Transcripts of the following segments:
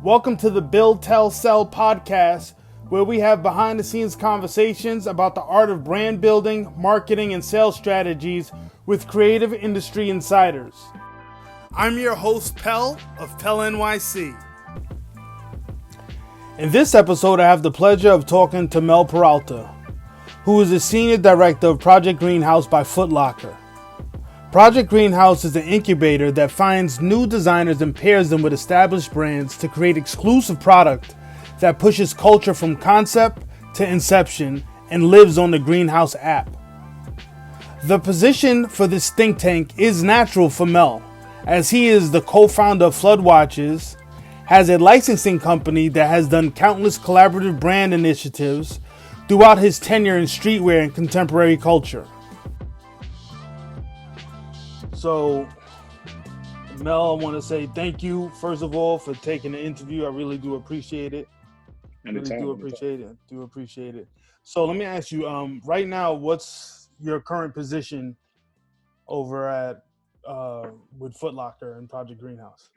Welcome to the Build, Tell, Sell podcast, where we have behind-the-scenes conversations about the art of brand building, marketing, and sales strategies with creative industry insiders. I'm your host, Pel, of Pel NYC. In this episode, I have the pleasure of talking to Mel Peralta, who is the Senior Director of Project Greenhouse by Footlocker. Project Greenhouse is an incubator that finds new designers and pairs them with established brands to create exclusive product that pushes culture from concept to inception and lives on the Greenhouse app. The position for this think tank is natural for Mel, as he is the co-founder of Flood Watches, has a licensing company that has done countless collaborative brand initiatives throughout his tenure in streetwear and contemporary culture. So, Mel, I want to say thank you, first of all, for taking the interview. I really do appreciate it. Do appreciate it. So let me ask you, right now, what's your current position over at with Footlocker and Project Greenhouse?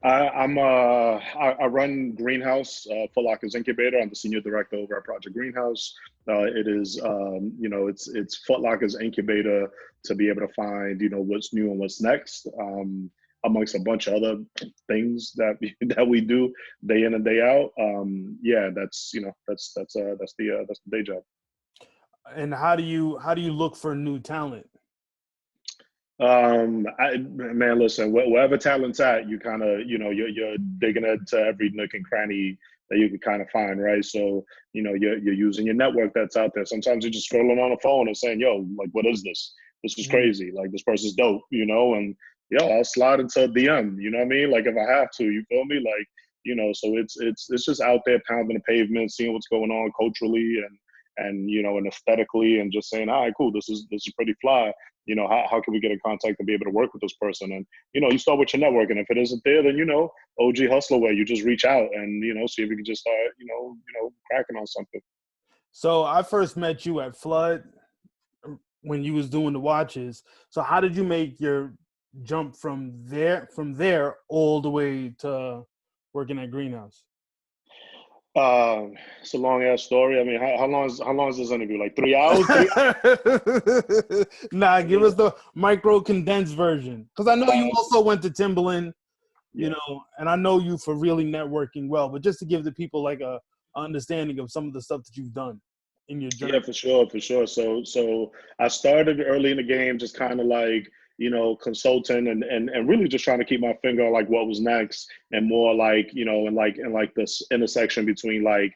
I run Greenhouse, Footlocker's incubator. I'm the senior director over at Project Greenhouse. It is, it's Footlocker's incubator to be able to find, what's new and what's next, amongst a bunch of other things that we do day in and day out. That's the day job. And how do you look for new talent? Listen, wherever talent's at, you kind of, you're digging into every nook and cranny that you can kind of find, right? So, you're using your network that's out there. Sometimes you're just scrolling on the phone and saying, yo, like, what is this? This is crazy. Like, this person's dope, and I'll slide into a DM, you know what I mean? Like, if I have to, you feel me? Like, so it's just out there pounding the pavement, seeing what's going on culturally and aesthetically, and just saying, all right, cool, this is pretty fly. How can we get in contact and be able to work with this person? And, you start with your network. And if it isn't there, then, OG hustler way, you just reach out and, see if you can just start, cracking on something. So I first met you at Flood when you was doing the watches. So how did you make your jump from there all the way to working at Greenhouse? It's a long ass story. I mean, how long is this interview? Like 3 hours? Nah, give us the micro condensed version. Because I know you also went to Timbaland, and I know you for really networking well. But just to give the people like a understanding of some of the stuff that you've done in your journey. Yeah, for sure. So I started early in the game, just kind of like, consulting and really just trying to keep my finger on like what was next, and more like, in this intersection between like,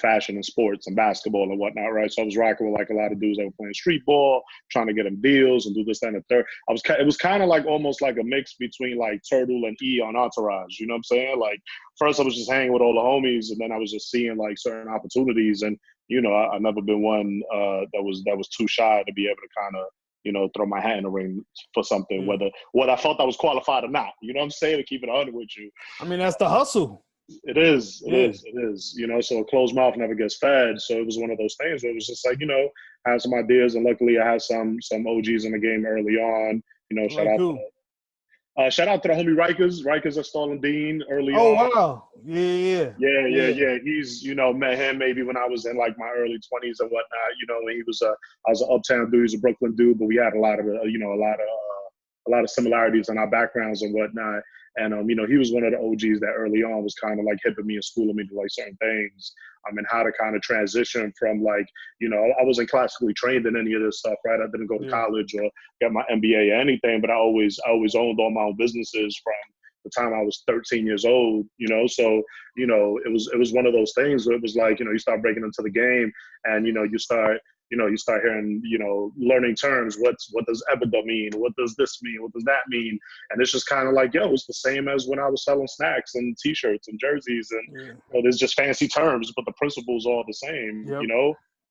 fashion and sports and basketball and whatnot, right? So I was rocking with like a lot of dudes that were playing street ball, trying to get them deals and do this, that, and the third. It was kind of like almost like a mix between like Turtle and E on Entourage, you know what I'm saying? Like first I was just hanging with all the homies, and then I was just seeing like certain opportunities, and I've never been one that was too shy to be able to kind of throw my hat in the ring for something, whether I felt I was qualified or not. You know what I'm saying? To keep it 100 with you. I mean, that's the hustle. It is. So a closed mouth never gets fed. So it was one of those things where it was just like, I had some ideas, and luckily I had some OGs in the game early on. Shout out to the homie Rikers at Stalin Dean early on. Oh, wow. Yeah. He's, met him maybe when I was in like my early 20s and whatnot, when I was an uptown dude, he's a Brooklyn dude, but we had a lot of similarities in our backgrounds and whatnot. And, he was one of the OGs that early on was kind of like hipping me and schooling me to like certain things, and how to kind of transition from like, I wasn't classically trained in any of this stuff, right? I didn't go to college or get my MBA or anything, but I always owned all my own businesses from the time I was 13 years old, so, it was one of those things where it was like, you start breaking into the game, and, you start hearing, learning terms. What does EBITDA mean? What does this mean? What does that mean? And it's just kind of like, it's the same as when I was selling snacks and T-shirts and jerseys, and there's just fancy terms, but the principle's all the same. Yep.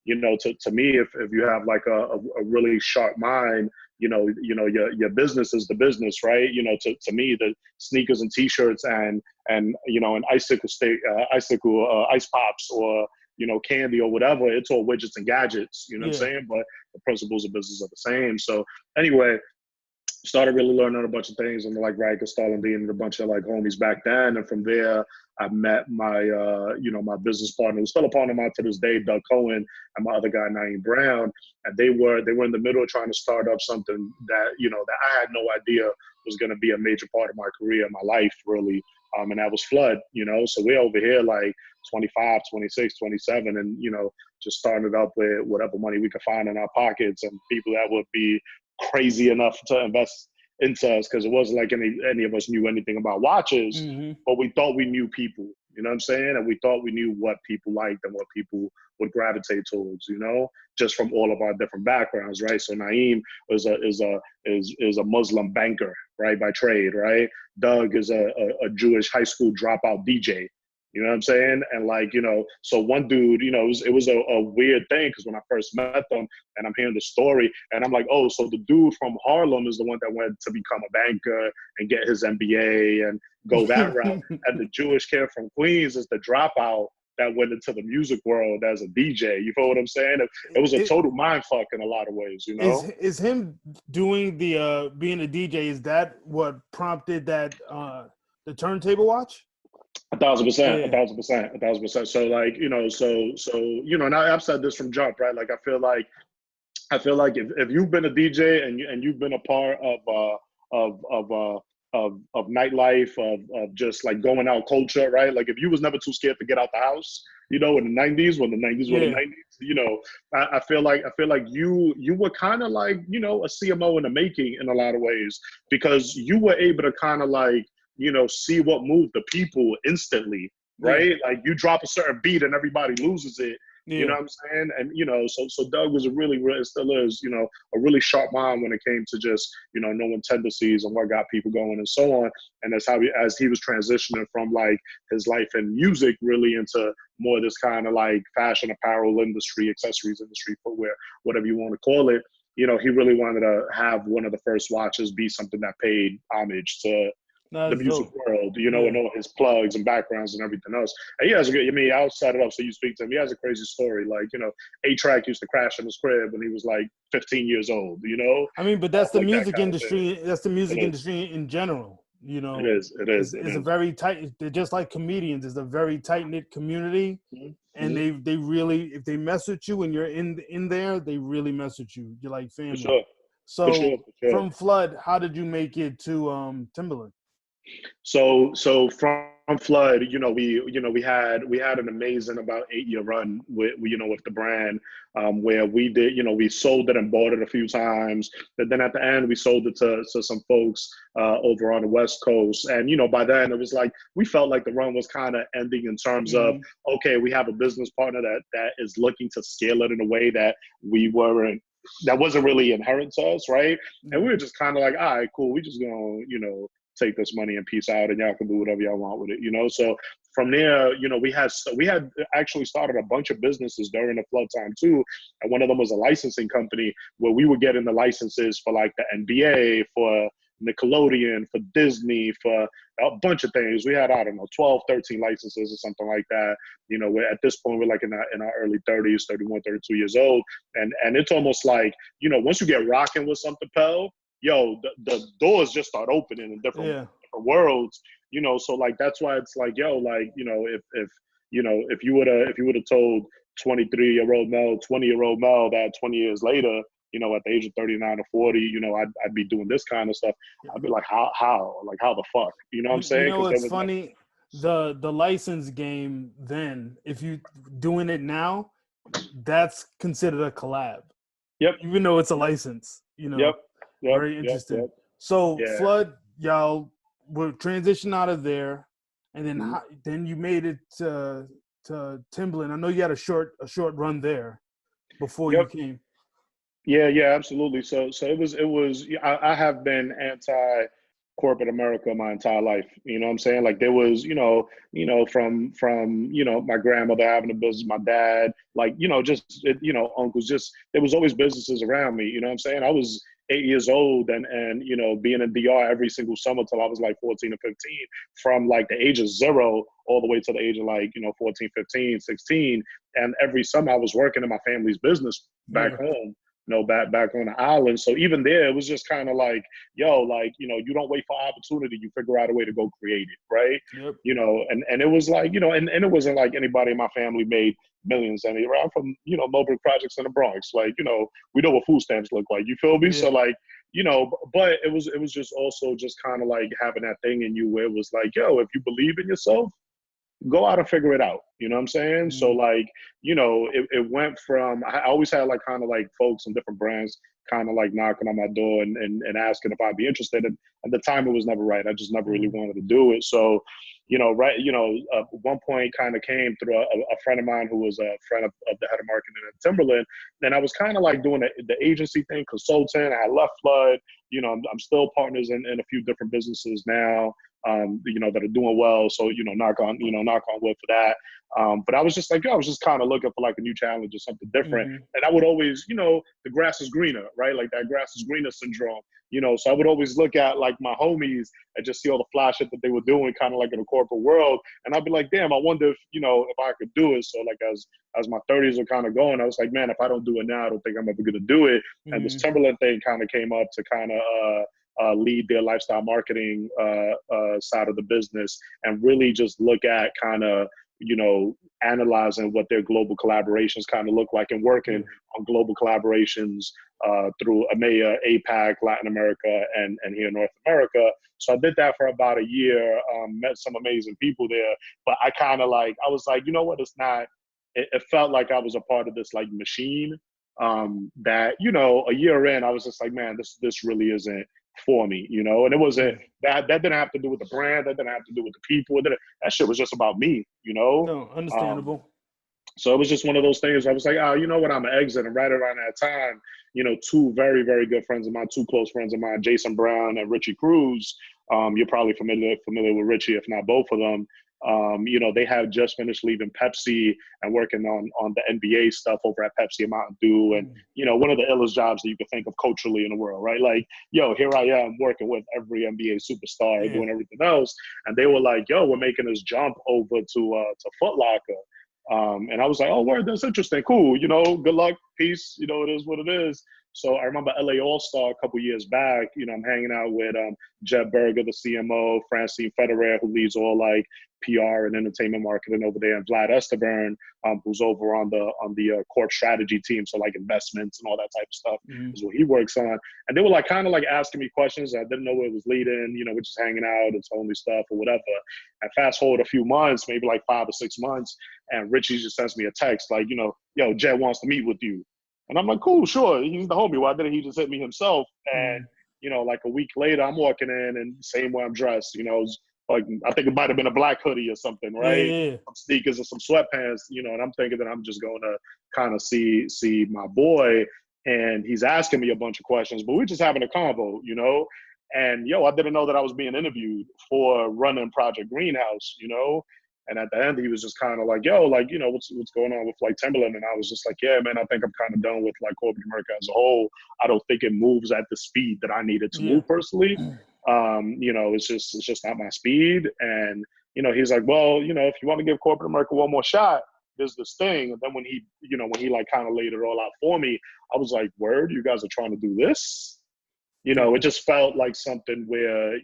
To me, if you have like a really sharp mind, your business is the business, right? To me, the sneakers and T-shirts and an icicle ice pops, or candy or whatever, it's all widgets and gadgets, what I'm saying? But the principles of business are the same. So anyway, started really learning a bunch of things and like right, Stalin Dean and a bunch of like homies back then. And from there, I met my my business partner, who's still a partner of mine to this day, Doug Cohen, and my other guy Naeem Brown. And they were in the middle of trying to start up something that that I had no idea was going to be a major part of my career, my life, really. And that was Flood. So we're over here like 25, 26, 27, and just starting it up with whatever money we could find in our pockets and people that would be crazy enough to invest into us, because it wasn't like any of us knew anything about watches, but we thought we knew people, you know what I'm saying? And we thought we knew what people liked and what people would gravitate towards, just from all of our different backgrounds, right? So Naeem is a Muslim banker, right, by trade, right? Doug is a Jewish high school dropout DJ. You know what I'm saying? And like, so one dude, it was a weird thing, because when I first met them and I'm hearing the story and I'm like, oh, so the dude from Harlem is the one that went to become a banker and get his MBA and go that route. And the Jewish kid from Queens is the dropout that went into the music world as a DJ. You feel what I'm saying? It was a total mind fuck in a lot of ways, Is him doing the being a DJ, is that what prompted that the turntable watch? 1,000%, 1,000%. So like, and I've said this from jump, right? Like I feel like if you've been a DJ and you've been a part of nightlife, of just like going out culture, right? Like if you was never too scared to get out the house, in the 90s, when the 90s were the 90s, I feel like you were kind of like, a CMO in the making in a lot of ways, because you were able to kind of like, see what moved the people instantly, right? Like you drop a certain beat and everybody loses it. You know what I'm saying? And, so Doug was still is, a really sharp mind when it came to just, knowing tendencies and what got people going and so on. And that's how as he was transitioning from like his life in music really into more of this kind of like fashion, apparel industry, accessories industry, footwear, whatever you want to call it. He really wanted to have one of the first watches be something that paid homage to the music world, and all his plugs and backgrounds and everything else. And he has I'll set it up so you speak to him. He has a crazy story. Like, A-Track used to crash in his crib when he was like 15 years old, I mean, but that's the music industry. That's the music industry in general. It is. It's a very tight, they're just like comedians. It's a very tight-knit community. And they really, if they mess with you and you're in there, they really mess with you. You're like family. For sure. So For sure. from Flood, how did you make it to Timbaland? So from Flood, we had an amazing about 8-year run with the brand, where we did, we sold it and bought it a few times. But then at the end, we sold it to some folks over on the West Coast. And, by then it was like, we felt like the run was kind of ending in terms of, okay, we have a business partner that is looking to scale it in a way that that wasn't really inherent to us, right? And we were just kind of like, all right, cool. We just gonna, take this money and peace out, and y'all can do whatever y'all want with it, So from there, we had actually started a bunch of businesses during the Flood time too, and one of them was a licensing company where we were getting the licenses for like the NBA, for Nickelodeon, for Disney, for a bunch of things. We had, I don't know, 12, 13 licenses or something like that. We're at this point, we're like in our early 30s, 31, 32 years old. And it's almost like, once you get rocking with something, Pel, the doors just start opening in different worlds, so like, that's why it's like, if you would have told 23-year-old Mel, 20-year-old Mel that 20 years later, at the age of 39 or 40, I'd be doing this kind of stuff. I'd be like, how the fuck, what I'm saying? It's funny, like, the license game then, if you doing it now, that's considered a collab. Yep. Even though it's a license, Yep. Very interesting. Yep. So Flood, y'all were transitioned out of there, and then then you made it to Timbaland. I know you had a short run there before you came. Yeah, absolutely. So it was. I have been anti corporate America my entire life. You know what I'm saying? Like there was, from my grandmother having a business, my dad, like, just, uncles, just, there was always businesses around me. You know what I'm saying? I was 8 years old and being in DR every single summer till I was like 14 or 15, from like the age of 0 all the way to the age of like, 14, 15, 16. And every summer I was working in my family's business back home. back on the island. So even there, it was just kind of like, yo, like, you don't wait for opportunity, you figure out a way to go create it, right? Yep. And it was like, and it wasn't like anybody in my family made millions. I mean, I'm from, Mulberry Projects in the Bronx. Like, we know what food stamps look like. You feel me? Yeah. So like, but it was just also just kind of like having that thing in you where it was like, yo, if you believe in yourself, go out and figure it out. You know what I'm saying? Mm-hmm. So like, it went from, I always had like kind of like folks and different brands kind of like knocking on my door and asking if I'd be interested. And at the time it was never right. I just never really wanted to do it. So, one point kind of came through a friend of mine who was a friend of the head of marketing at Timbaland. And I was kind of like doing the agency thing, consultant. I had left Flood. I'm still partners in a few different businesses now. That are doing well. So, knock on wood for that. But I was just like, I was just kind of looking for like a new challenge or something different. Mm-hmm. And I would always, the grass is greener, right? Like that grass is greener syndrome, so I would always look at like my homies and just see all the fly shit that they were doing kind of like in the corporate world. And I'd be like, damn, I wonder if, if I could do it. So like as my 30s were kind of going, I was like, man, if I don't do it now, I don't think I'm ever going to do it. Mm-hmm. And this Timbaland thing kind of came up to kind of lead their lifestyle marketing side of the business and really just look at kind of, analyzing what their global collaborations kind of look like and working on global collaborations through EMEA, APAC, Latin America, and here in North America. So I did that for about a year, met some amazing people there, but I kind of like, I was like, you know what, it's not, it felt like I was a part of this like machine that, a year in, I was just like, man, this really isn't for me, and it wasn't that didn't have to do with the brand, that didn't have to do with the people, that shit was just about me, No, understandable. So it was just one of those things. I was like, oh, you know what, I'm an exit. And right around that time, two very, very good friends of mine, two close friends of mine, Jason Brown and Richie Cruz. You're probably familiar with Richie, if not both of them. They had just finished leaving Pepsi and working on the NBA stuff over at Pepsi and Mountain Dew. And, one of the illest jobs that you could think of culturally in the world, right? Like, yo, here I am working with every NBA superstar, doing everything else. And they were like, yo, we're making this jump over to Footlocker. And I was like, oh, word, that's interesting. Cool. Good luck. Peace. It is what it is. So I remember LA All-Star a couple years back, I'm hanging out with Jeb Berger, the CMO, Francine Federer, who leads all like PR and entertainment marketing over there, and Vlad Esteban, who's over on the corp strategy team. So like investments and all that type of stuff is what he works on. And they were like kind of like asking me questions. I didn't know where it was leading, we're just hanging out, it's only stuff or whatever. And fast forward a few months, maybe like 5 or 6 months, and Richie just sends me a text like, yo, Jed wants to meet with you. And I'm like, cool, sure. He's the homie. Why didn't he just hit me himself? And, like a week later, I'm walking in and same way I'm dressed, like I think it might have been a black hoodie or something, right? Yeah. Some sneakers and some sweatpants, and I'm thinking that I'm just going to kind of see my boy. And he's asking me a bunch of questions, but we're just having a convo, And, I didn't know that I was being interviewed for running Project Greenhouse, And at the end, he was just kind of like, yo, like, what's going on with like Timbaland? And I was just like, yeah, man, I think I'm kind of done with like corporate America as a whole. I don't think it moves at the speed that I need it to move personally. It's just not my speed. And, he's like, well, if you want to give corporate America one more shot, there's this thing. And then when he like kind of laid it all out for me, I was like, word, you guys are trying to do this? It just felt like something where,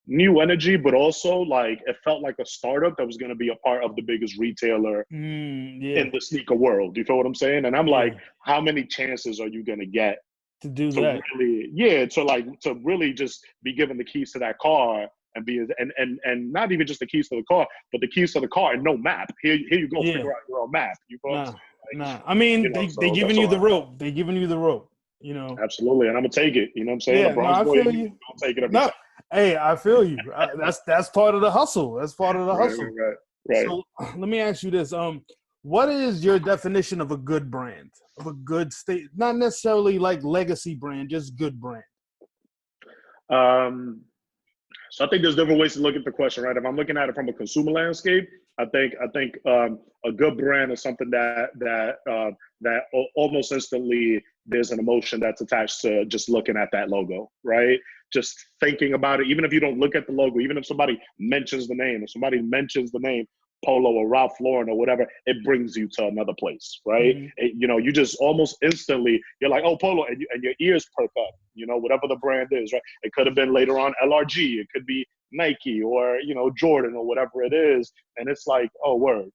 new energy, but also like it felt like a startup that was going to be a part of the biggest retailer in the sneaker world. Do you feel what I'm saying? And I'm like, how many chances are you going to get to do that? Really, to really just be given the keys to that car and be and not even just the keys to the car, but the keys to the car and no map. Here you go, figure out your own map. You feel what I'm saying? Nah. I mean, they giving you the rope. They giving you the rope. Absolutely, and I'm gonna take it. You know what I'm saying? Yeah, I feel you. Don't take it every time. Hey, I feel you. That's part of the hustle. That's part of the hustle. Right. So let me ask you this: what is your definition of a good brand? Of a good state, not necessarily like legacy brand, just good brand. So I think there's different ways to look at the question, right? If I'm looking at it from a consumer landscape, I think a good brand is something that almost instantly there's an emotion that's attached to just looking at that logo, right? Just thinking about it, even if you don't look at the logo, even if somebody mentions the name, Polo or Ralph Lauren or whatever, it brings you to another place, right? Mm-hmm. You just almost instantly, you're like, oh, Polo, and your ears perk up, whatever the brand is, right? It could have been later on LRG, it could be Nike or, Jordan or whatever it is. And it's like, oh, word.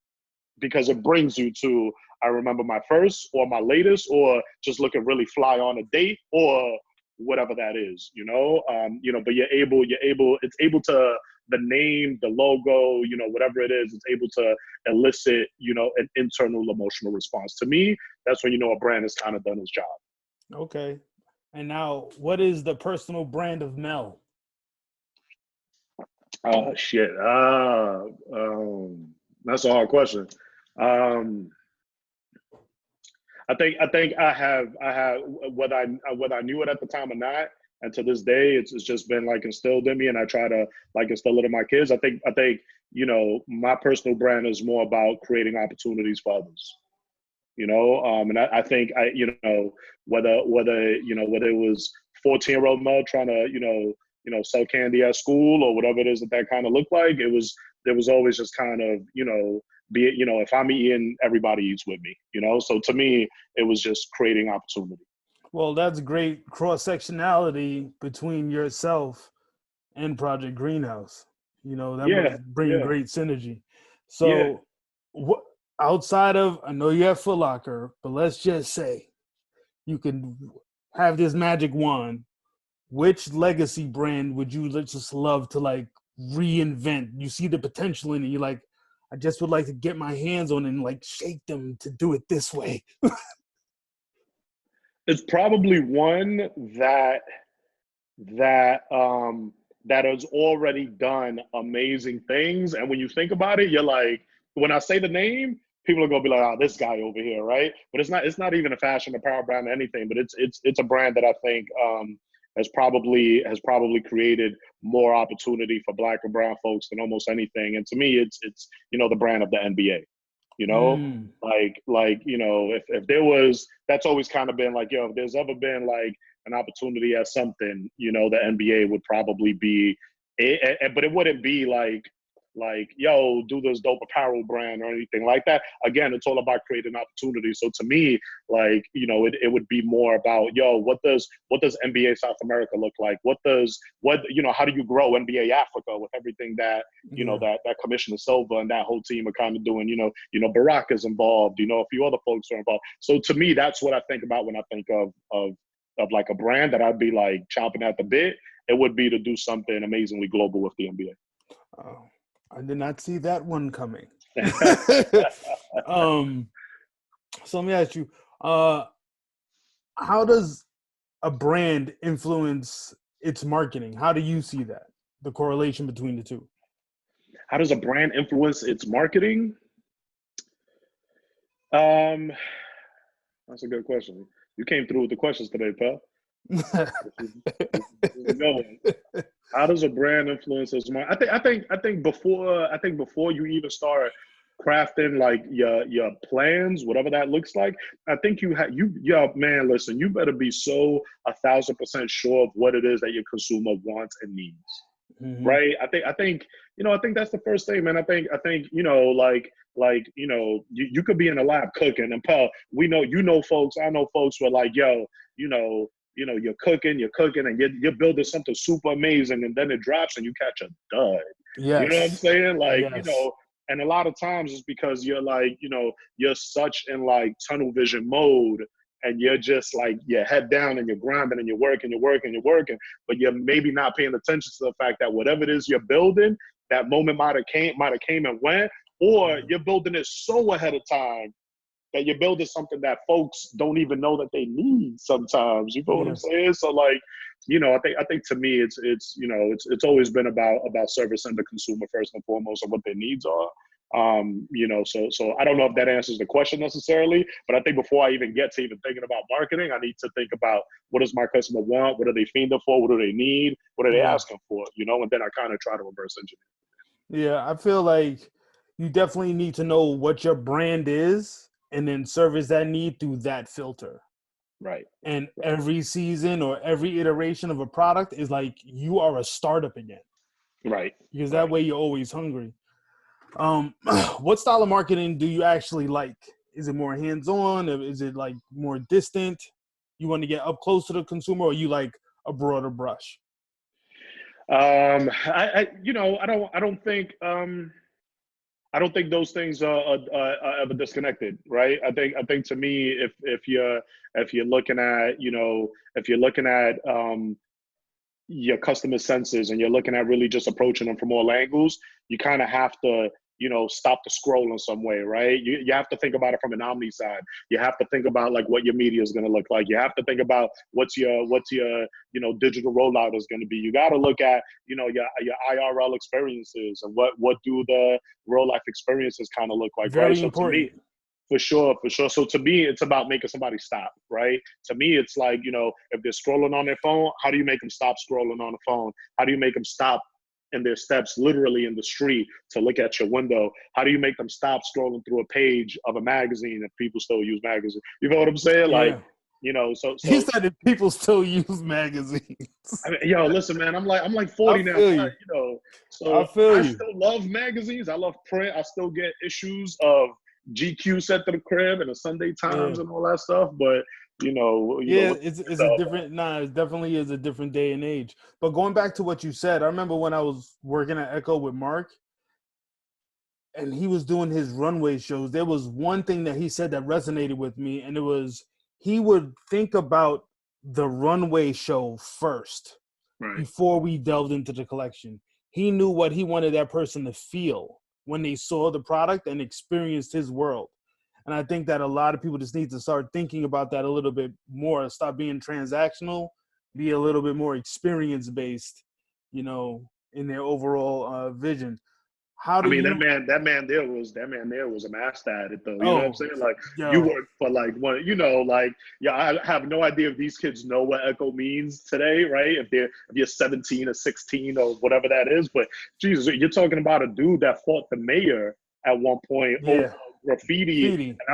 Because it brings you to, I remember my first or my latest, or just looking really fly on a date, or whatever that is, but it's able to, the name, the logo, whatever it is, it's able to elicit, an internal emotional response. To me, that's when a brand has kind of done its job. Okay. And now, what is the personal brand of Mel? Oh shit. That's a hard question. I think I have whether I knew it at the time or not, and to this day it's just been like instilled in me, and I try to like instill it in my kids. I think my personal brand is more about creating opportunities for others. And I think whether it was 14-year-old Mel trying to sell candy at school or whatever it is that kind of looked like, there was always just kind of be it, if I'm eating, everybody eats with me, So to me, it was just creating opportunity. Well, that's great cross-sectionality between yourself and Project Greenhouse. That must bring great synergy. So, what outside of, I know you have Footlocker, but let's just say you can have this magic wand. Which legacy brand would you just love to like reinvent? You see the potential in it. You're like, I just would like to get my hands on it and like shake them to do it this way. It's probably one that has already done amazing things. And when you think about it, you're like, when I say the name, people are gonna be like, oh, this guy over here, right? But it's not even a fashion apparel brand or anything, but it's a brand that I think has probably created more opportunity for Black and brown folks than almost anything. And to me, it's the brand of the NBA. If there was, that's always kind of been like, if there's ever been like an opportunity at something, the NBA would probably be it, but it wouldn't be like, do this dope apparel brand or anything like that. Again, it's all about creating opportunity. So to me, it would be more about, what does NBA South America look like? How do you grow NBA Africa with everything that, that Commissioner Silva and that whole team are kind of doing, Barack is involved, a few other folks are involved. So to me, that's what I think about when I think of like a brand that I'd be like chomping at the bit. It would be to do something amazingly global with the NBA. Oh, I did not see that one coming. So let me ask you, how does a brand influence its marketing? How do you see that, the correlation between the two? How does a brand influence its marketing? That's a good question. You came through with the questions today, pal. How does a brand influence its marketing? I think before you even start crafting like your plans, whatever that looks like, I think man, listen, you better be so 1,000% sure of what it is that your consumer wants and needs. Mm-hmm. Right? I think that's the first thing, man. I think you could be in a lab cooking, and pal, I know folks who are like, you're cooking, and you're building something super amazing, and then it drops and you catch a dud. Yes. You know what I'm saying? Like, yes. And a lot of times it's because you're like, you're such in like tunnel vision mode, and you're just like, your head down and you're grinding and you're working, but you're maybe not paying attention to the fact that whatever it is you're building, that moment might have came and went, or you're building it so ahead of time that you're building something that folks don't even know that they need sometimes. You know what I'm saying? So like, I think to me, it's always been about servicing the consumer first and foremost and what their needs are. So I don't know if that answers the question necessarily, but I think before I even get to even thinking about marketing, I need to think about what does my customer want? What are they fiending for? What do they need? What are they asking for? And then I kind of try to reverse engineer. Yeah, I feel like you definitely need to know what your brand is and then service that need through that filter. Right. And every season or every iteration of a product is like you are a startup again. Right. Because that way you're always hungry. What style of marketing do you actually like? Is it more hands-on? Or is it like more distant? You want to get up close to the consumer, or you like a broader brush? I don't think those things are ever disconnected, right? I think to me, if you're looking at, if you're looking at your customer senses and you're looking at really just approaching them from all angles, you kind of have to, stop the scroll in some way, right? You have to think about it from an omni side. You have to think about like what your media is going to look like. You have to think about what's your digital rollout is going to be. You got to look at, your IRL experiences and what do the real life experiences kind of look like, right? Very So to me, important. for sure, for sure. So to me, it's about making somebody stop, right? To me, it's like, if they're scrolling on their phone, how do you make them stop scrolling on the phone? How do you make them stop in their steps, literally in the street, to look at your window? How do you make them stop scrolling through a page of a magazine if people still use magazines? You know what I'm saying? Like, Yeah. He so said that people still use magazines. I mean, yo, listen, man, I'm like I 40 now, feel but, you. I so feel I you. still love magazines. I love print. I still get issues of GQ sent to the crib and the Sunday Yeah. Times and all that stuff. But Yeah, what it's a yourself. different it definitely is a different day and age. But going back to what you said, I remember when I was working at Echo with Mark and he was doing his runway shows, there was one thing that he said that resonated with me, and it was he would think about the runway show first Right. before we delved into the collection. He knew what he wanted that person to feel when they saw the product and experienced his world. And I think that a lot of people just need to start thinking about that a little bit more, stop being transactional, be a little bit more experience based, in their overall vision. How I do mean, you, that man there was a master at it, though. You know what I'm oh, saying? Like, you yo, work for like one, like, yeah. I have no idea if these kids know what echo means today, right? If you're 17 or 16 or whatever that is, but Jesus, you're talking about a dude that fought the mayor at one point over yeah, graffiti. graffiti, And yeah,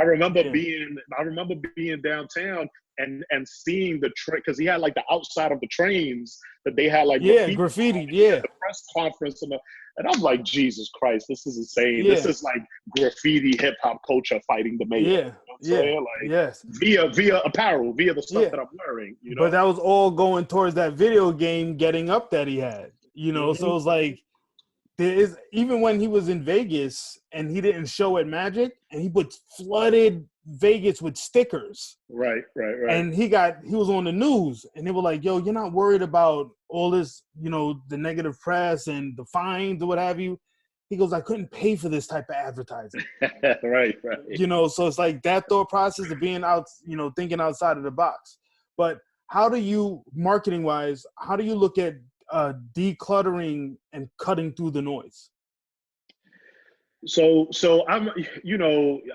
I remember being downtown and seeing the train, because he had like the outside of the trains that they had like yeah, graffiti on, graffiti, and he had yeah, the press conference and I'm like, Jesus Christ, this is insane. This yeah, is like graffiti hip hop culture fighting the mayor. You yeah, know what I'm yeah, saying? Like, yes, via apparel, via the stuff yeah. that I'm wearing, But that was all going towards that video game getting up that he had, so Mm-hmm. it's like there is, even when he was in Vegas and he didn't show at Magic and he put flooded Vegas with stickers, Right, right, right. and he was on the news and they were like, yo, you're not worried about all this, the negative press and the fines or what have you. He goes, I couldn't pay for this type of advertising. Right, right. So it's like that thought process of being out, thinking outside of the box. But how do you, marketing wise, how do you look at decluttering and cutting through the noise? So I'm,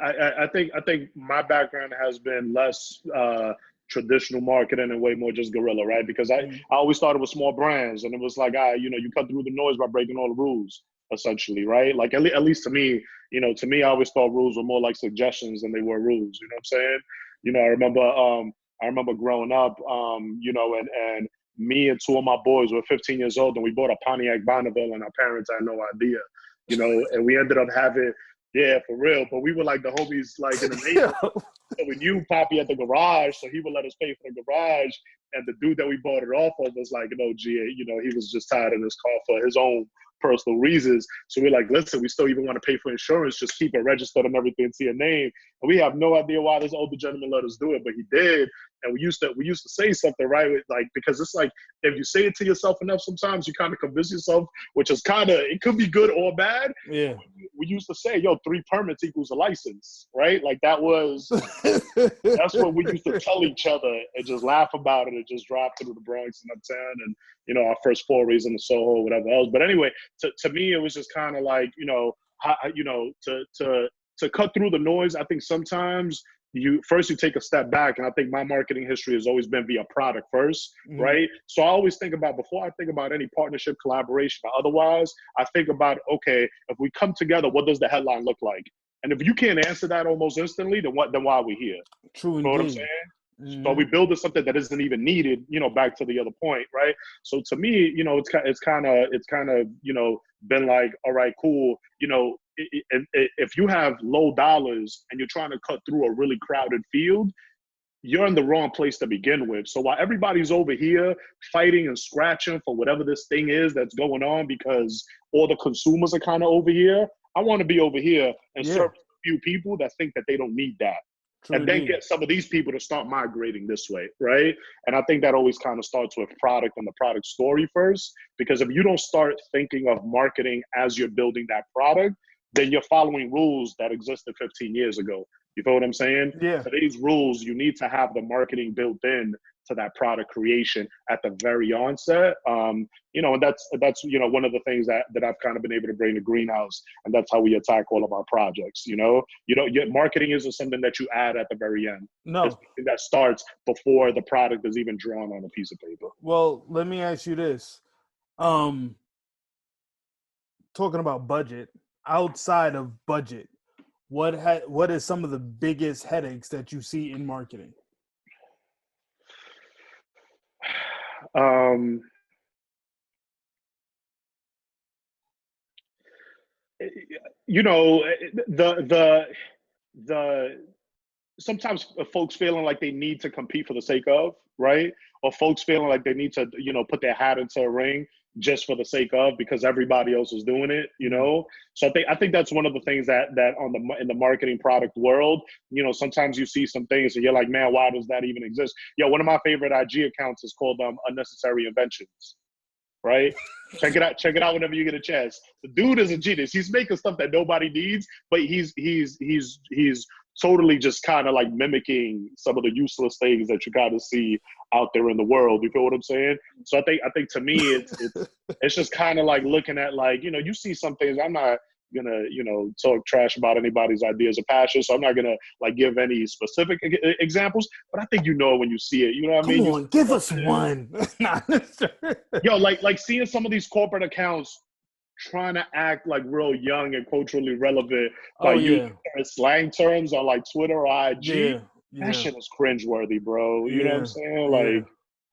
I think my background has been less traditional marketing and way more just guerrilla, right? Because I always started with small brands, and it was like, you cut through the noise by breaking all the rules, essentially, right? Like at least to me, I always thought rules were more like suggestions than they were rules. You know what I'm saying? I remember growing up, and me and two of my boys were 15 years old, and we bought a Pontiac Bonneville, and our parents had no idea, and we ended up having, yeah, for real. But we were like the homies, like in the neighborhood. So we knew Poppy at the garage, so he would let us pay for the garage. And the dude that we bought it off of was like an OG. He was just tired of his car for his own personal reasons. So we're like, listen, we still even want to pay for insurance, just keep it registered and everything to your name. And we have no idea why this older gentleman let us do it, but he did. And we used to say something, right? Like, because it's like, if you say it to yourself enough, sometimes you kind of convince yourself, which is it could be good or bad. Yeah. We used to say, yo, 3 permits equals a license, right? Like that's what we used to tell each other and just laugh about it and just drive through the Bronx and uptown and, our first forays into Soho, whatever else. But anyway, to me, it was just kind of like, to cut through the noise. I think sometimes you take a step back, and I think my marketing history has always been via product first, right? So I always think about, before I think about any partnership, collaboration, or otherwise, I think about, okay, if we come together, what does the headline look like? And if you can't answer that almost instantly, then why are we here? True You know what I'm indeed. saying? So we building something that isn't even needed, back to the other point, right? So to me, it's kind of, been like, all right, cool. if you have low dollars and you're trying to cut through a really crowded field, you're in the wrong place to begin with. So while everybody's over here fighting and scratching for whatever this thing is that's going on because all the consumers are kind of over here, I want to be over here and serve a few people that think that they don't need that. True and then get some of these people to start migrating this way, right? And I think that always kind of starts with product and the product story first, because if you don't start thinking of marketing as you're building that product, then you're following rules that existed 15 years ago. You feel what I'm saying? Yeah. Today's rules, you need to have the marketing built in to that product creation at the very onset. You know, and that's you know, one of the things that I've kind of been able to bring to Greenhouse, and that's how we attack all of our projects. You know, marketing isn't something that you add at the very end. No, it's something that starts before the product is even drawn on a piece of paper. Well, let me ask you this: talking about budget, outside of budget, what is some of the biggest headaches that you see in marketing? You know, the sometimes folks feeling like they need to compete for the sake of, right? Or folks feeling like they need to, you know, put their hat into a ring just for the sake of, because everybody else is doing it, you know? So I think that's one of the things that in the marketing product world, you know, sometimes you see some things and you're like, man, why does that even exist? Yo, one of my favorite IG accounts is called Unnecessary Inventions, right? Check it out whenever you get a chance. The dude is a genius. He's making stuff that nobody needs, but he's totally just kind of like mimicking some of the useless things that you got to see out there in the world. You feel what I'm saying? So I think to me, it's just kind of like looking at, like, you know, you see some things. I'm not gonna, you know, talk trash about anybody's ideas or passion, so I'm not gonna like give any specific examples, but I think you know when you see it. You know what I mean? Come on, give us one. Yo, like seeing some of these corporate accounts trying to act like real young and culturally relevant by using slang terms on like Twitter or IG. That shit is cringeworthy, bro. You know what I'm saying? Like,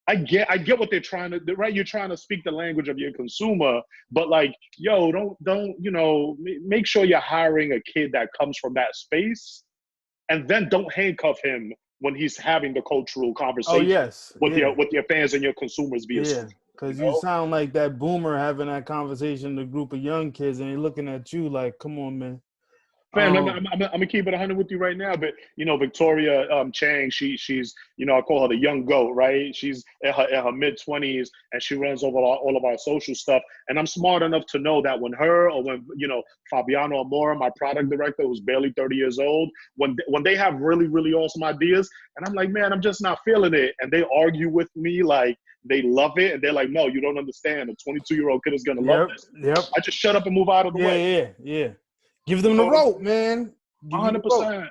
I get what they're trying to do, right? You're trying to speak the language of your consumer, but like, yo, don't, you know, make sure you're hiring a kid that comes from that space, and then don't handcuff him when he's having the cultural conversation with your fans and your consumers via social. Because you sound like that boomer having that conversation with a group of young kids, and they're looking at you like, come on, man. Fam, I'm gonna keep it 100 with you right now, but you know, Victoria Chang, she's, you know, I call her the young goat, right? She's in her mid-20s, and she runs over all of our social stuff. And I'm smart enough to know that when her, or when, you know, Fabiano Amora, my product director, who's barely 30 years old, when they have really, really awesome ideas, and I'm like, man, I'm just not feeling it, and they argue with me like they love it, and they're like, no, you don't understand. A 22-year-old kid is gonna love this. I just shut up and move out of the way. Yeah. Give them the rope, man. 100%.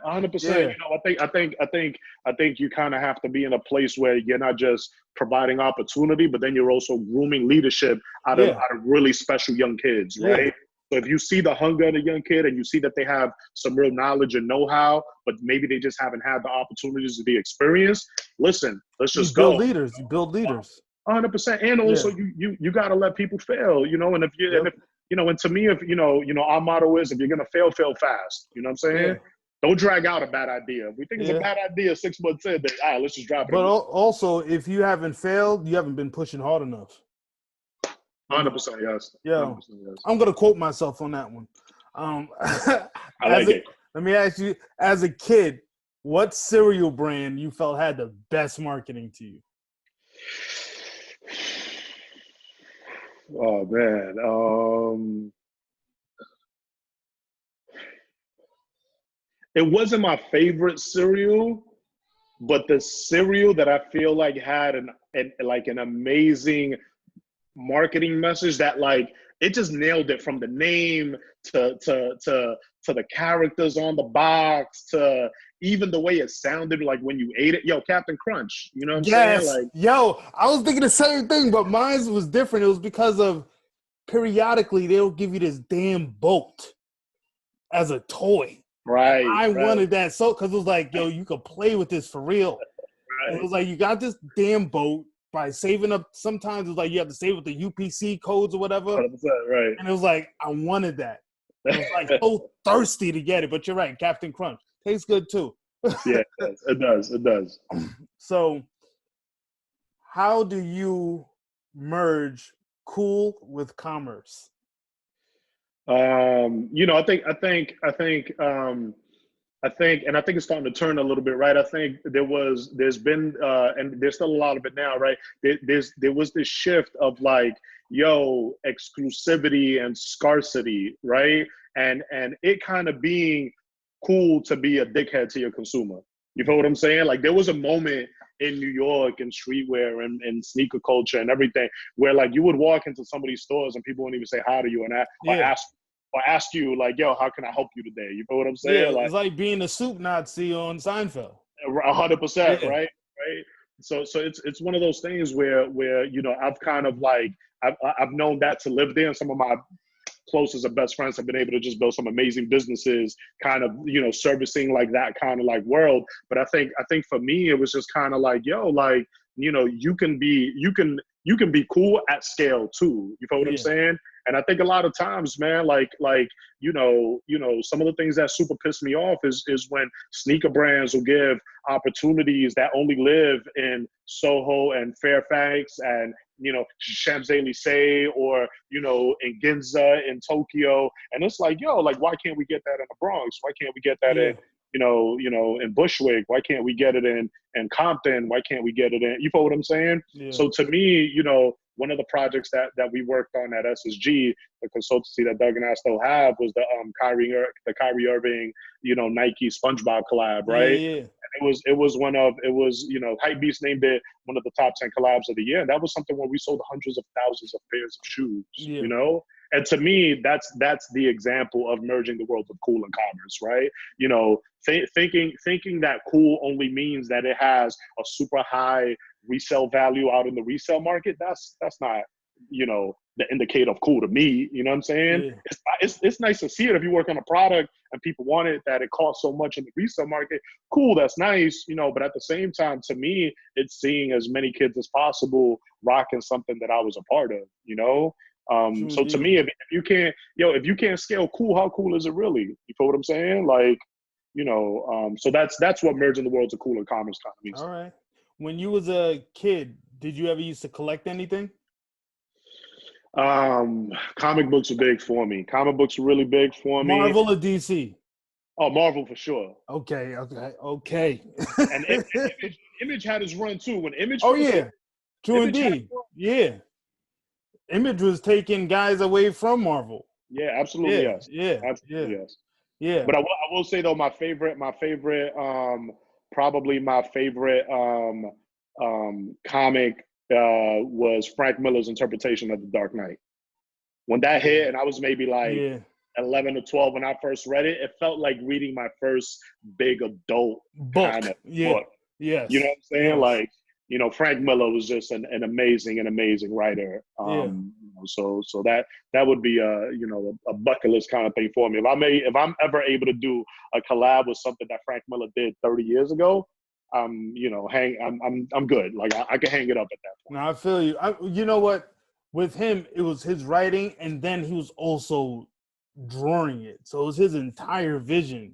100%. You know, I think you kind of have to be in a place where you're not just providing opportunity, but then you're also grooming leadership out of really special young kids, right? So if you see the hunger in a young kid and you see that they have some real knowledge and know-how, but maybe they just haven't had the opportunities to be experienced, listen, let's just go. You build leaders. 100%. And also you got to let people fail, you know, and if you know, and to me, if you know, our motto is, if you're gonna fail fast. You know what I'm saying? Don't drag out a bad idea. If we think it's a bad idea 6 months in, then all right, let's just drop it. But also, if you haven't failed, you haven't been pushing hard enough. 100%, yes. Yeah, 100% yes. I'm gonna quote myself on that one. I like it. Let me ask you, as a kid, what cereal brand you felt had the best marketing to you? Oh man, it wasn't my favorite cereal, but the cereal that I feel like had an amazing marketing message that, like, it just nailed it, from the name to the characters on the box to even the way it sounded like when you ate it. Yo, Captain Crunch, you know what I'm saying? Like, yo, I was thinking the same thing, but mine was different. It was because of periodically they'll give you this damn boat as a toy. Right. I wanted that so, because it was like, yo, you could play with this for real. Right. It was like, you got this damn boat by saving up. Sometimes it's like you have to save with the UPC codes or whatever. 100%, right. And it was like, I wanted that. I was like so thirsty to get it, but you're right, Captain Crunch tastes good too. Yeah, it does. It does. So, how do you merge cool with commerce? And I think it's starting to turn a little bit, right? I think there's been, and there's still a lot of it now, right? There was this shift of like, yo, exclusivity and scarcity, right? And it kind of being cool to be a dickhead to your consumer. You feel what I'm saying? Like there was a moment in New York and streetwear and sneaker culture and everything where like you would walk into some of these stores and people wouldn't even say hi to you and ask you like, yo, how can I help you today? You know what I'm Yeah, saying? Like it's like being a soup Nazi on Seinfeld. 100%, Yeah, right? So it's one of those things where I've kind of like I've known that to live there, and some of my closest and best friends have been able to just build some amazing businesses, kind of servicing like that kind of like world. But I think for me it was just kind of like, yo, like you can be cool at scale too. You know what I'm yeah, saying? And I think a lot of times, man, like some of the things that super piss me off is when sneaker brands will give opportunities that only live in Soho and Fairfax and Champs-Elysees or in Ginza in Tokyo, and it's like, yo, like why can't we get that in the Bronx? Why can't we get that yeah, in Bushwick? Why can't we get it in Compton? Why can't we get it in? You know what I'm saying? yeah. So to me, one of the projects that we worked on at SSG, the consultancy that Doug and I still have, was the Kyrie Irving, Nike SpongeBob collab, Yeah, right? yeah, It was Hypebeast named it one of the top 10 collabs of the year. And that was something where we sold hundreds of thousands of pairs of shoes, yeah. And to me, that's the example of merging the worlds of cool and commerce, right? Thinking that cool only means that it has a super high resale value out in the resale market. That's not, the indicator of cool to me. You know what I'm saying? Yeah. It's nice to see it if you work on a product and people want it, that it costs so much in the resale market. Cool, that's nice, but at the same time, to me, it's seeing as many kids as possible rocking something that I was a part of, True So to indeed. me, if you can't scale cool, how cool is it really? You feel what I'm saying? Like, so that's what merging the worlds of cool and commerce kind of means. All right. When you was a kid, did you ever used to collect anything? Comic books are big for me. Comic books are really big for me. Marvel or DC? Oh, Marvel for sure. Okay. And Image had his run too. When Image Oh first hit, yeah, true Image had indeed. Yeah, Image was taking guys away from Marvel. yeah, absolutely Yeah, yes, yeah, yeah, absolutely yes. yeah. But I will say though, probably my favorite comic was Frank Miller's interpretation of The Dark Knight. When that hit, and I was maybe like Yeah. 11 or 12 when I first read it, it felt like reading my first big adult kind Book. of Yeah. book. You know Yes. what I'm saying? Yes. Like, Frank Miller was just an amazing writer. Yeah. So that would be a bucket list kind of thing for me. If I'm ever able to do a collab with something that Frank Miller did 30 years ago, I'm good. Like I can hang it up at that point. No, I feel you. You know what? With him, it was his writing, and then he was also drawing it. So it was his entire vision,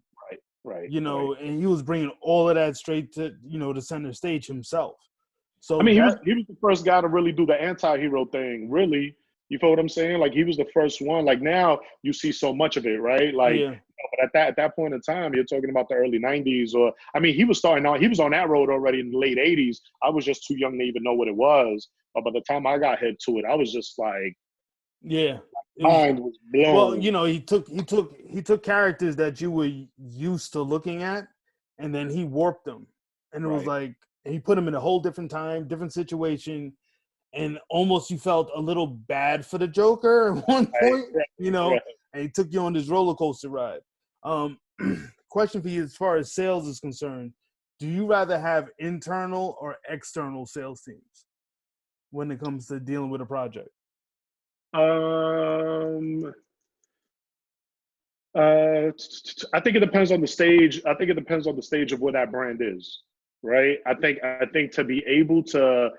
Right. and he was bringing all of that straight to, the center stage himself. I So mean, that, he was the first guy to really do the anti-hero thing, really. You feel what I'm saying? Like he was the first one. Like now you see so much of it, right? Like, yeah, but at that point in time, you're talking about the early 90s, or I mean, he was starting out, he was on that road already in the late 80s. I was just too young to even know what it was. But by the time I got hit to it, I was just like, yeah. It was, mind was well, blown. he took characters that you were used to looking at, and then he warped them, and it was Right. like he put them in a whole different time, different situation, and almost you felt a little bad for the Joker at one Right. point, Right. and he took you on this roller coaster ride. Um, question for you, as far as sales is concerned, do you rather have internal or external sales teams when it comes to dealing with a project? Um, I think it depends on the stage. I think it depends on the stage of where that brand is. right? I think to be able to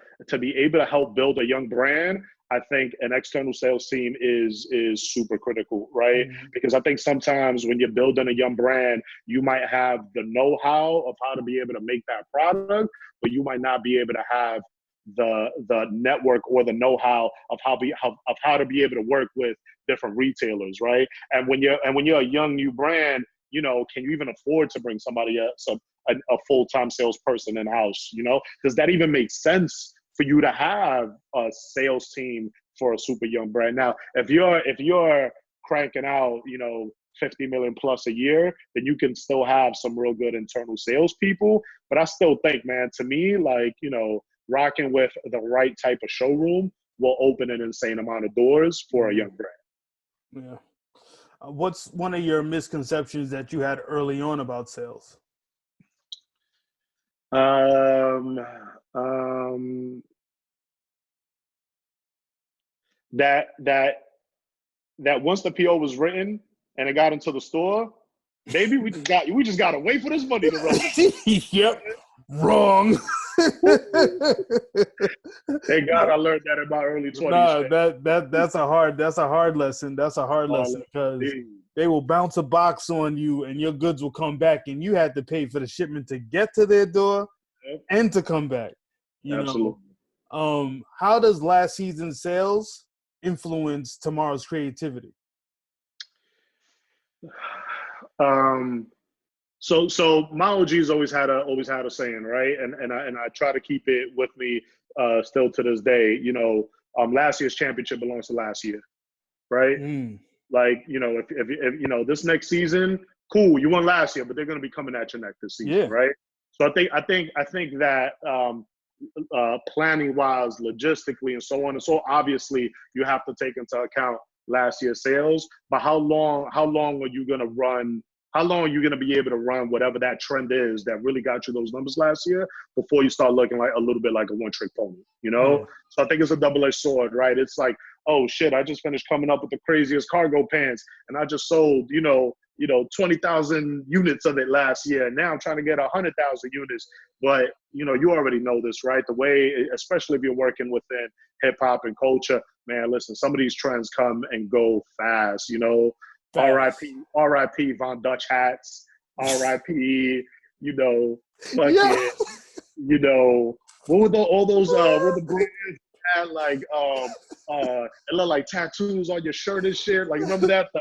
help build a young brand, I think an external sales team is super critical, right? Mhm. Because I think sometimes when you're building a young brand, you might have the know-how of how to be able to make that product, but you might not be able to have the network or the know-how of how to be able to work with different retailers, right? And when you're a young new brand, can you even afford to bring somebody else, a full-time salesperson in house? Does that even make sense for you to have a sales team for a super young brand? Now, if you're cranking out, 50 million plus a year, then you can still have some real good internal salespeople. But I still think, man, to me, like, rocking with the right type of showroom will open an insane amount of doors for a young brand. Yeah. What's one of your misconceptions that you had early on about sales? Um, um, that that that once the PO was written and it got into the store, baby, we just got to wait for this money to roll. Yep. Wrong. Thank God I learned that in my early 20s. No, that's a hard lesson. That's a hard lesson because they will bounce a box on you and your goods will come back and you had to pay for the shipment to get to their door and to come back. Absolutely. How does last season's sales influence tomorrow's creativity? So my OG's always had a saying, right? And I try to keep it with me still to this day. Last year's championship belongs to last year, right? Mm. Like, if this next season, cool, you won last year, but they're going to be coming at your neck this season, right? So I think that planning wise, logistically, and so on and so obviously you have to take into account last year's sales. But how long are you going to run? How long are you going to be able to run whatever that trend is that really got you those numbers last year before you start looking like a little bit like a one-trick pony, Yeah. So I think it's a double-edged sword, right? It's like, oh shit, I just finished coming up with the craziest cargo pants and I just sold, 20,000 units of it last year. And now I'm trying to get 100,000 units. But, you already know this, right? The way, especially if you're working within hip hop and culture, man, listen, some of these trends come and go fast, RIP Von Dutch hats, RIP, fucking, Yeah. what were all those, what the brands had, like, it looked like tattoos on your shirt and shit. Like, remember that? The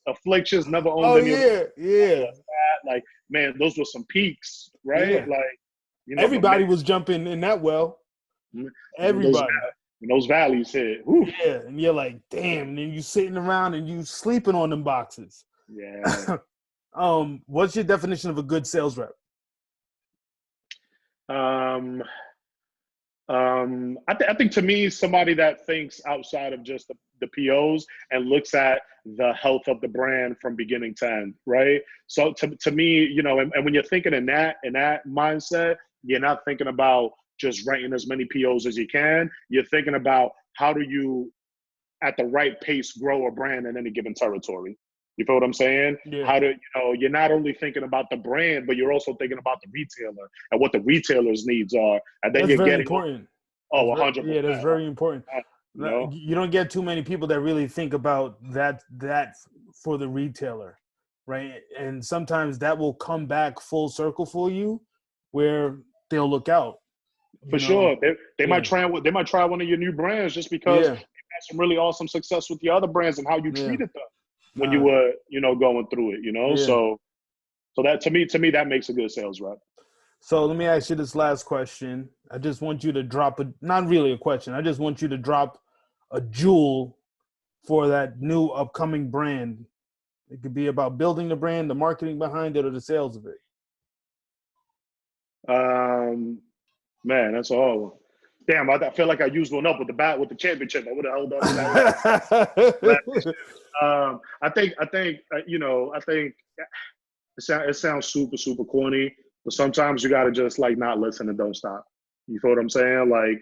Afflictions never owned any of yeah. that. Like, man, those were some peaks, right? Yeah. Like, Everybody was jumping in that well. Everybody. When those valleys hit. Whew. Yeah, and you're like, damn, and then you sitting around and you sleeping on them boxes. Yeah. What's your definition of a good sales rep? I think to me, somebody that thinks outside of just the POs and looks at the health of the brand from beginning to end, right? So to me, and when you're thinking in that mindset, you're not thinking about just writing as many POs as you can. You're thinking about how do you, at the right pace, grow a brand in any given territory. You feel what I'm saying? Yeah. How to, you're not only thinking about the brand, but you're also thinking about the retailer and what the retailer's needs are. And then that's you're very getting important. 100%. Yeah, that's very important. You don't get too many people that really think about that for the retailer, right? And sometimes that will come back full circle for you, where they'll look out. For sure, they might try one of your new brands just because you had some really awesome success with the other brands and how you treated them when you were going through it. So that to me that makes a good sales rep. So let me ask you this last question. I just want you to drop not really a question. I just want you to drop a jewel for that new upcoming brand. It could be about building the brand, the marketing behind it, or the sales of it. Man, that's all. Damn, I feel like I used one up with the championship. I would have held on to that. I think it sounds super, super corny, but sometimes you got to just like not listen and don't stop. You feel what I'm saying? Like,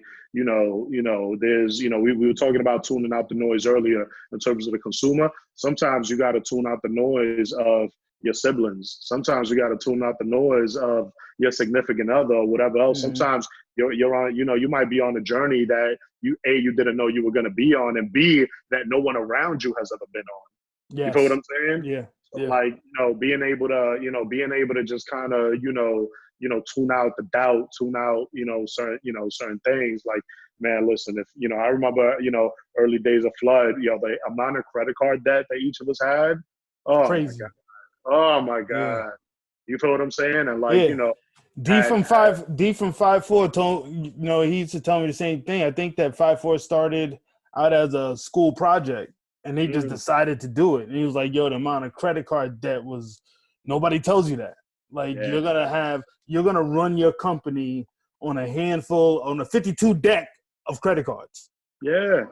there's, we were talking about tuning out the noise earlier in terms of the consumer. Sometimes you got to tune out the noise of your siblings. Sometimes you got to tune out the noise of your significant other or whatever else. Mm-hmm. Sometimes you're on, you might be on a journey that you didn't know you were going to be on, and B, that no one around you has ever been on. Yes. You feel what I'm saying? Yeah. So yeah. like, being able to just kind of, tune out the doubt, tune out, certain things. Like, man, listen, if, I remember, early days of Flood, the amount of credit card debt that each of us had. Oh Crazy. my God. Oh my God. Yeah. You feel what I'm saying? And like, Yeah. D from 5'4" told, he used to tell me the same thing. I think that 5'4" started out as a school project and they just decided to do it. And he was like, yo, the amount of credit card debt was, nobody tells you that. Like you're going to run your company on a 52 deck of credit cards. Yeah.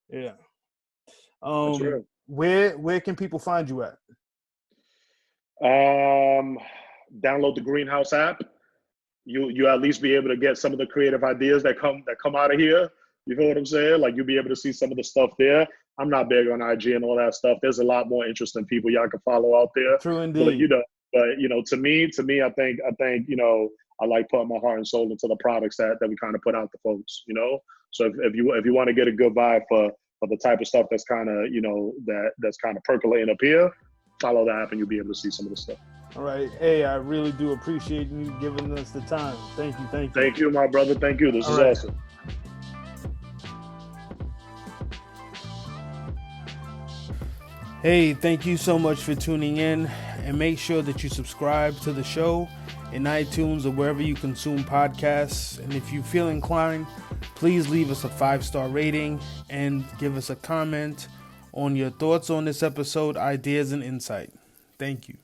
Yeah. That's real. Where can people find you at? Download the Greenhouse app. You at least be able to get some of the creative ideas that come out of here. You feel what I'm saying? Like you'll be able to see some of the stuff there. I'm not big on IG and all that stuff. There's a lot more interesting people y'all can follow out there. True indeed. But to me, I think I like putting my heart and soul into the products that we kind of put out to folks. So if you want to get a good vibe for the type of stuff that's kind of that's kind of percolating up here, follow the app and you'll be able to see some of the stuff. All right. Hey, I really do appreciate you giving us the time. Thank you. Thank you, my brother. Thank you. This is awesome. Hey, thank you so much for tuning in, and make sure that you subscribe to the show in iTunes or wherever you consume podcasts. And if you feel inclined, please leave us a 5-star rating and give us a comment on your thoughts on this episode, ideas, and insight. Thank you.